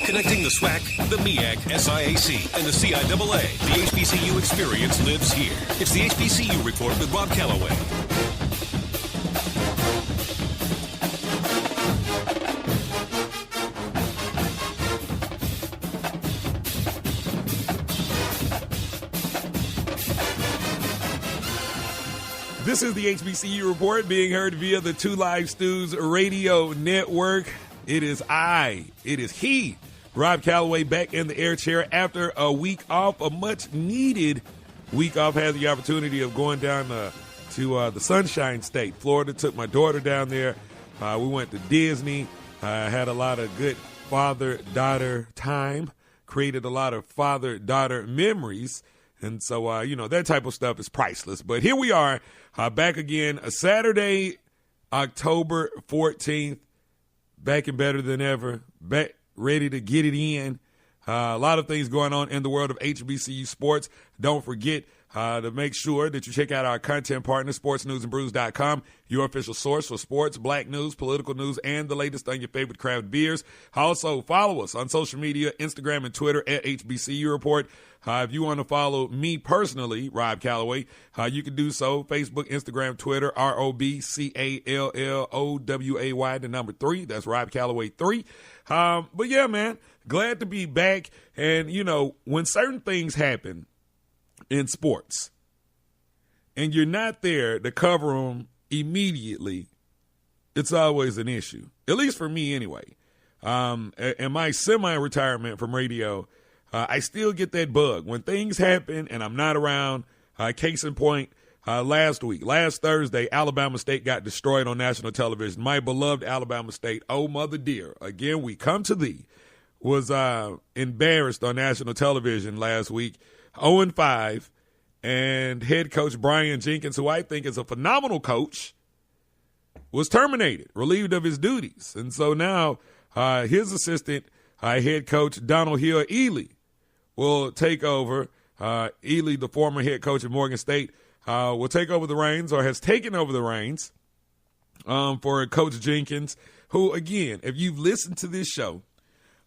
Connecting the SWAC, the MEAC, SIAC, and the CIAA. The HBCU experience lives here. It's the HBCU Report with Rob Calloway. This is the HBCU Report being heard via the Two Live Stews Radio Network. It is he, Rob Calloway, back in the air chair after a week off, a much-needed week off. Had the opportunity of going down to the Sunshine State, Florida. Took my daughter down there. We went to Disney. Had a lot of good father-daughter time. Created a lot of father-daughter memories. And so, that type of stuff is priceless. But here we are, back again, a Saturday, October 14th, back and better than ever, back ready to get it in. A lot of things going on in the world of HBCU sports. Don't forget to make sure that you check out our content partner, sportsnewsandbrews.com, your official source for sports, black news, political news, and the latest on your favorite craft beers. Also, follow us on social media, Instagram and Twitter at HBCU Report. If you want to follow me personally, Rob Calloway, you can do so. Facebook, Instagram, Twitter, ROBCALLOWAY, the number 3. That's Rob Calloway 3. But yeah, man, glad to be back. And, when certain things happen in sports and you're not there to cover them immediately, it's always an issue, at least for me anyway. In my semi-retirement from radio, I still get that bug when things happen and I'm not around. Case in point, last Thursday, Alabama State got destroyed on national television. My beloved Alabama State, oh mother dear, again we come to thee, was embarrassed on national television last week, 0-5, and head coach Brian Jenkins, who I think is a phenomenal coach, was terminated, relieved of his duties. And so now his assistant, head coach Donald Hill-Ely, will take over. Ely, the former head coach at Morgan State, will take over the reins, or has taken over the reins for Coach Jenkins, who, again, if you've listened to this show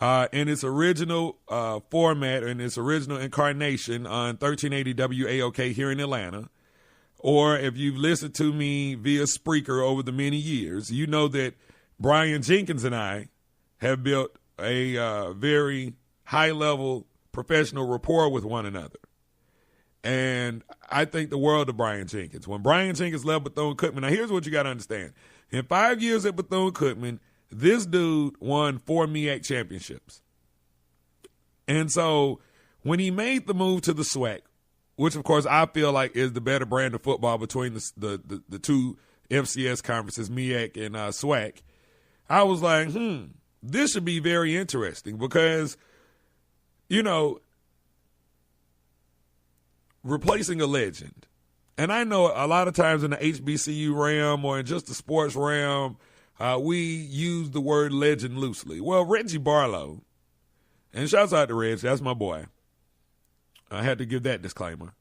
in its original format, in its original incarnation on 1380 WAOK here in Atlanta, or if you've listened to me via Spreaker over the many years, you know that Brian Jenkins and I have built a very high-level professional rapport with one another. And I think the world of Brian Jenkins. When Brian Jenkins left Bethune-Cookman, now here's what you got to understand. In 5 years at Bethune-Cookman, this dude won 4 MEAC championships. And so when he made the move to the SWAC, which of course I feel like is the better brand of football between the two FCS conferences, MEAC and SWAC, I was like, this should be very interesting because, replacing a legend. And I know a lot of times in the HBCU realm or in just the sports realm, we use the word legend loosely. Well, Reggie Barlow, and shouts out to Reg, that's my boy. I had to give that disclaimer.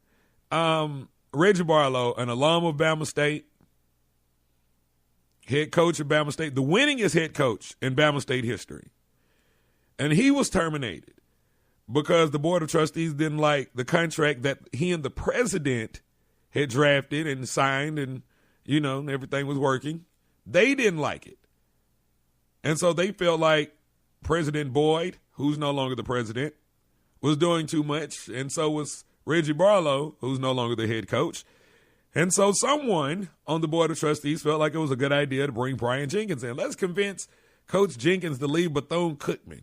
Reggie Barlow, an alum of Bama State, head coach of Bama State, the winningest head coach in Bama State history. And he was terminated because the Board of Trustees didn't like the contract that he and the president had drafted and signed, and, everything was working. They didn't like it. And so they felt like President Boyd, who's no longer the president, was doing too much, and so was Reggie Barlow, who's no longer the head coach. And so someone on the Board of Trustees felt like it was a good idea to bring Brian Jenkins in. Let's convince Coach Jenkins to leave Bethune-Cookman.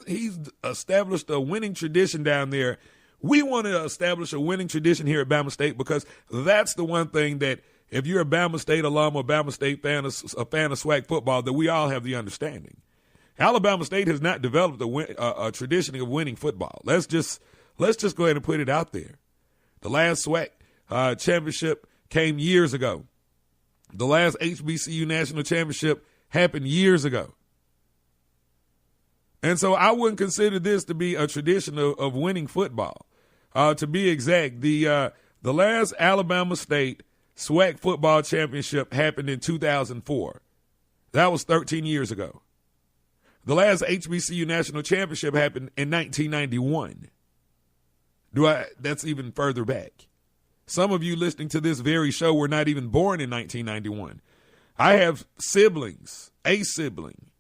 He's established a winning tradition down there. We want to establish a winning tradition here at Bama State because that's the one thing that if you're a Bama State alum or Bama State fan, a fan of SWAC football, that we all have the understanding. Alabama State has not developed a tradition of winning football. Let's just go ahead and put it out there. The last SWAC championship came years ago. The last HBCU national championship happened years ago. And so I wouldn't consider this to be a tradition of winning football. To be exact, the last Alabama State SWAC football championship happened in 2004. That was 13 years ago. The last HBCU national championship happened in 1991. That's even further back. Some of you listening to this very show were not even born in 1991. I have siblings, a sibling,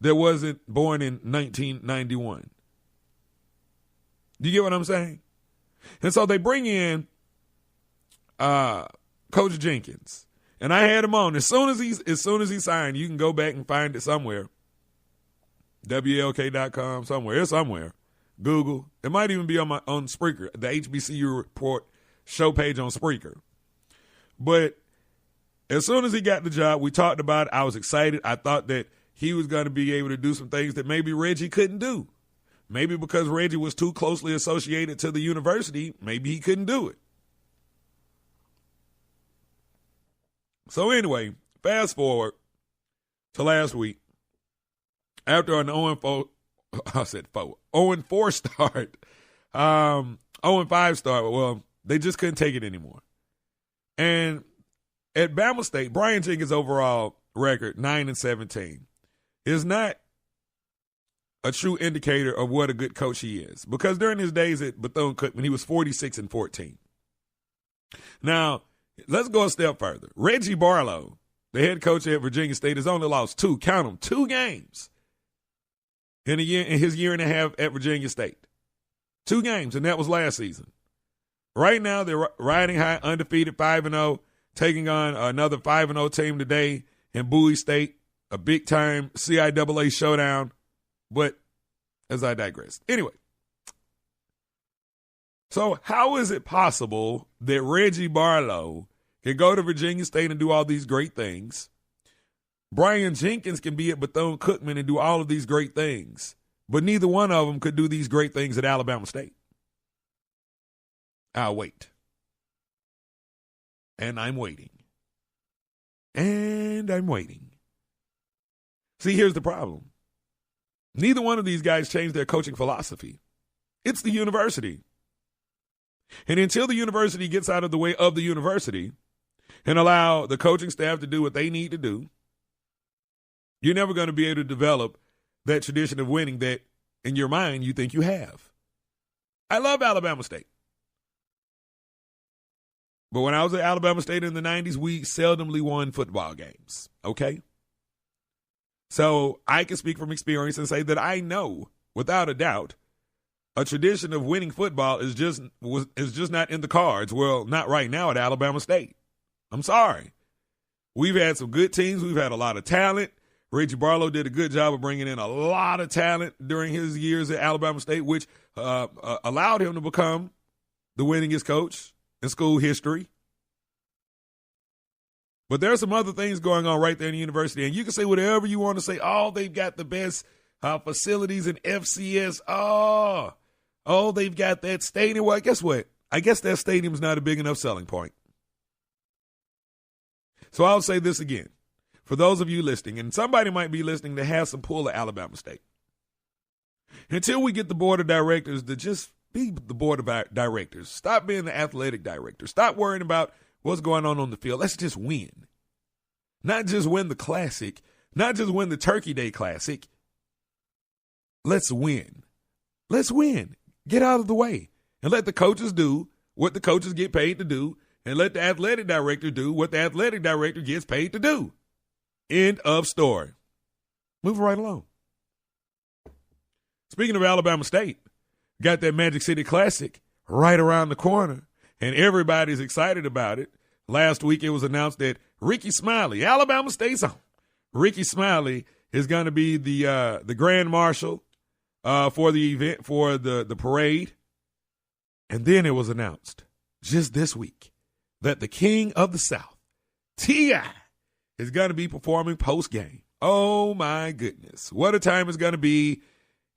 that wasn't born in 1991. Do you get what I'm saying? And so they bring in Coach Jenkins. And I had him on. As soon as he signed, you can go back and find it somewhere. WLK.com, somewhere. It's somewhere. Google. It might even be on Spreaker, the HBCU Report show page on Spreaker. But as soon as he got the job, we talked about it. I was excited. I thought that he was going to be able to do some things that maybe Reggie couldn't do. Maybe because Reggie was too closely associated to the university, maybe he couldn't do it. So anyway, fast forward to last week. After an 0-4 start, 0-5 start, well, they just couldn't take it anymore. And at Bama State, Brian Jenkins' overall record, 9-17, is not a true indicator of what a good coach he is. Because during his days at Bethune-Cookman, he was 46-14. Now, let's go a step further. Reggie Barlow, the head coach at Virginia State, has only lost two games in his year and a half at Virginia State. 2 games, and that was last season. Right now, they're riding high, undefeated, 5-0, taking on another 5-0 team today in Bowie State, a big-time CIAA showdown. But as I digress. Anyway, so how is it possible that Reggie Barlow can go to Virginia State and do all these great things? Brian Jenkins can be at Bethune-Cookman and do all of these great things, but neither one of them could do these great things at Alabama State. I'll wait. And I'm waiting. And I'm waiting. See, here's the problem. Neither one of these guys changed their coaching philosophy. It's the university. And until the university gets out of the way of the university and allow the coaching staff to do what they need to do, you're never going to be able to develop that tradition of winning that in your mind you think you have. I love Alabama State. But when I was at Alabama State in the 90s, we seldomly won football games, okay? So I can speak from experience and say that I know, without a doubt, a tradition of winning football is just not in the cards. Well, not right now at Alabama State. I'm sorry. We've had some good teams. We've had a lot of talent. Reggie Barlow did a good job of bringing in a lot of talent during his years at Alabama State, which allowed him to become the winningest coach in school history. But there are some other things going on right there in the university, and you can say whatever you want to say. Oh, they've got the best facilities in FCS. Oh, they've got that stadium. Well, guess what? I guess that stadium's not a big enough selling point. So I'll say this again. For those of you listening, and somebody might be listening that has some pull at Alabama State. Until we get the board of directors to just be the board of directors. Stop being the athletic director. Stop worrying about what's going on the field. Let's just win. Not just win the classic. Not just win the Turkey Day Classic. Let's win. Let's win. Get out of the way. And let the coaches do what the coaches get paid to do. And let the athletic director do what the athletic director gets paid to do. End of story. Moving right along. Speaking of Alabama State, got that Magic City Classic right around the corner, and everybody's excited about it. Last week it was announced that Ricky Smiley, Alabama State's own, Ricky Smiley is going to be the grand marshal for the event, for the parade. And then it was announced just this week that the King of the South, T.I., is going to be performing post-game. Oh, my goodness. What a time it's going to be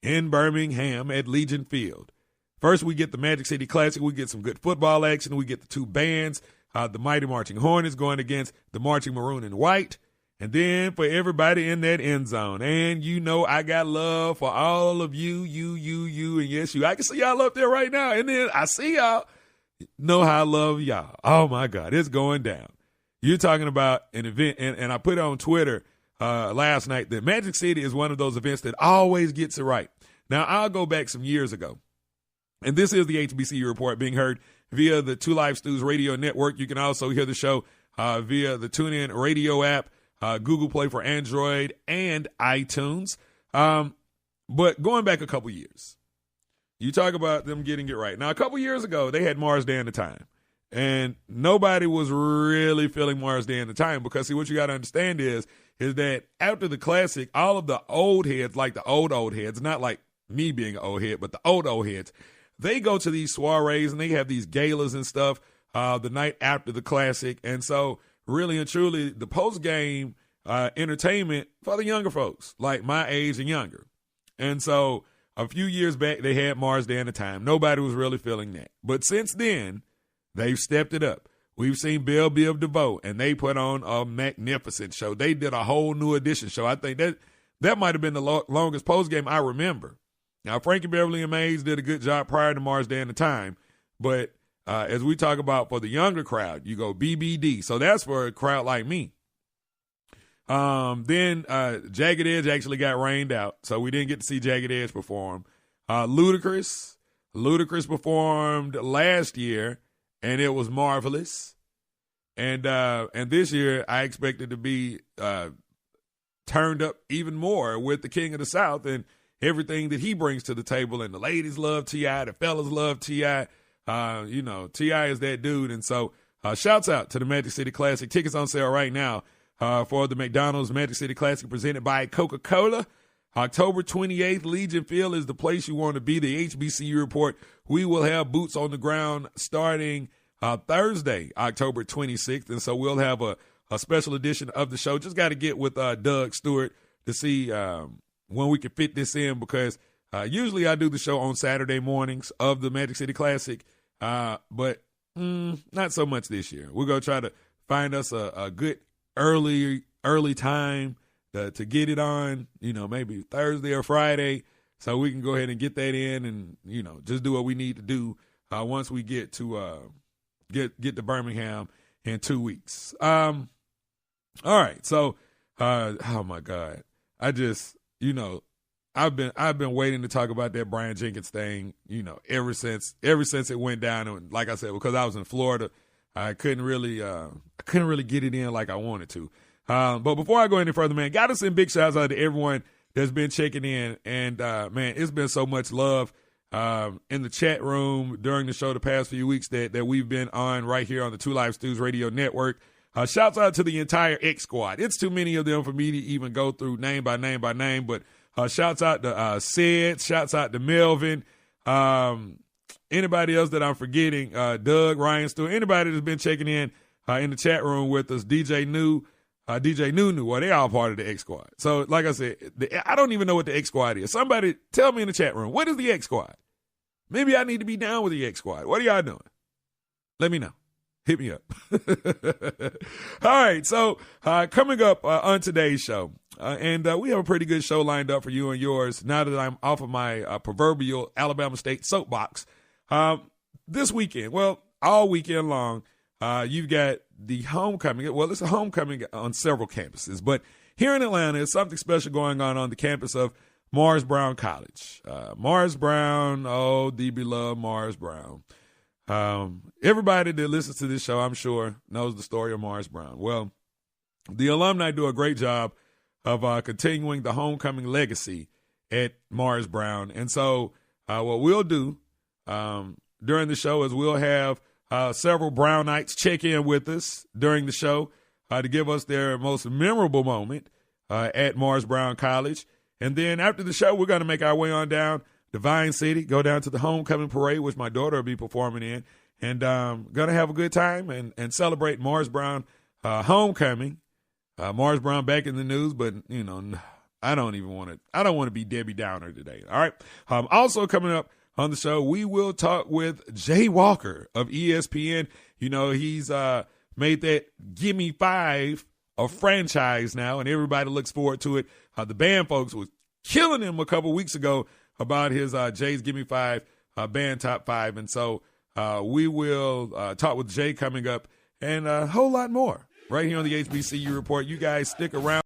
in Birmingham at Legion Field. First, we get the Magic City Classic. We get some good football action. We get the two bands, the Mighty Marching Hornets going against the Marching Maroon and White. And then for everybody in that end zone. And you know I got love for all of you, and yes, you. I can see y'all up there right now. And then I see y'all. Know how I love y'all. Oh, my God. It's going down. You're talking about an event, and I put it on Twitter last night that Magic City is one of those events that always gets it right. Now, I'll go back some years ago, and this is the HBCU Report being heard via the Two Live Stews Radio Network. You can also hear the show via the TuneIn Radio app, Google Play for Android, and iTunes. But going back a couple years, you talk about them getting it right. Now, a couple years ago, they had Mars Day and the Time, and nobody was really feeling Mars Day and the Time because, see, what you got to understand is that after the Classic, all of the old heads, like the old heads, not like me being an old head, but the old heads, they go to these soirees and they have these galas and stuff the night after the Classic. And so really and truly the post-game entertainment for the younger folks, like my age and younger. And so a few years back, they had Mars Day and the Time. Nobody was really feeling that. But since then, they've stepped it up. We've seen Belle Biv DeVoe, and they put on a magnificent show. They did a whole new edition show. I think that might have been the longest post-game I remember. Now, Frankie Beverly and Mays did a good job prior to Mars Day and the Time. But as we talk about for the younger crowd, you go BBD. So that's for a crowd like me. Then Jagged Edge actually got rained out, so we didn't get to see Jagged Edge perform. Ludacris performed last year, and it was marvelous. And this year, I expect it to be turned up even more with the King of the South and everything that he brings to the table. And the ladies love T.I., the fellas love T.I. T.I. is that dude. And so shouts out to the Magic City Classic. Tickets on sale right now. For the McDonald's Magic City Classic presented by Coca-Cola. October 28th, Legion Field is the place you want to be. The HBCU Report, we will have boots on the ground starting Thursday, October 26th. And so we'll have a special edition of the show. Just got to get with Doug Stewart to see when we can fit this in because usually I do the show on Saturday mornings of the Magic City Classic, but not so much this year. We're going to try to find us a good early time to get it on, maybe Thursday or Friday, so we can go ahead and get that in and, just do what we need to do once we get to get to Birmingham in 2 weeks. All right. So, oh my God, I just, I've been waiting to talk about that Brian Jenkins thing, ever since it went down. And like I said, because I was in Florida, I couldn't really get it in like I wanted to. But before I go any further, man, got to send big shouts out to everyone that's been checking in. And, man, it's been so much love in the chat room during the show the past few weeks that we've been on right here on the Two Live Stews Radio Network. Shouts out to the entire X Squad. It's too many of them for me to even go through name by name by name. But shouts out to Sid. Shouts out to Melvin. Anybody else that I'm forgetting, Doug, Ryan, Stewart, anybody that's been checking in the chat room with us, DJ New, well, they all part of the X Squad. So, like I said, I don't even know what the X Squad is. Somebody tell me in the chat room, what is the X Squad? Maybe I need to be down with the X Squad. What are y'all doing? Let me know. Hit me up. All right, so coming up on today's show, and we have a pretty good show lined up for you and yours now that I'm off of my proverbial Alabama State soapbox. This weekend, well, all weekend long, you've got the homecoming. Well, it's a homecoming on several campuses, but here in Atlanta, there's something special going on the campus of Mars Brown College. Mars Brown, the beloved Mars Brown. Everybody that listens to this show, I'm sure, knows the story of Mars Brown. Well, the alumni do a great job of continuing the homecoming legacy at Mars Brown. And so what we'll do during the show is we'll have several Brownites check in with us during the show to give us their most memorable moment at Mars Brown College. And then after the show, we're going to make our way on down to Vine City, go down to the homecoming parade, which my daughter will be performing in, and going to have a good time and celebrate Mars Brown homecoming. Mars Brown back in the news, but, I don't want to be Debbie Downer today. All right. Also coming up on the show, we will talk with Jay Walker of ESPN. He's made that Gimme 5 a franchise now, and everybody looks forward to it. The band folks was killing him a couple weeks ago about his Jay's Gimme 5 band top 5. And so we will talk with Jay coming up and a whole lot more right here on the HBCU Report. You guys stick around.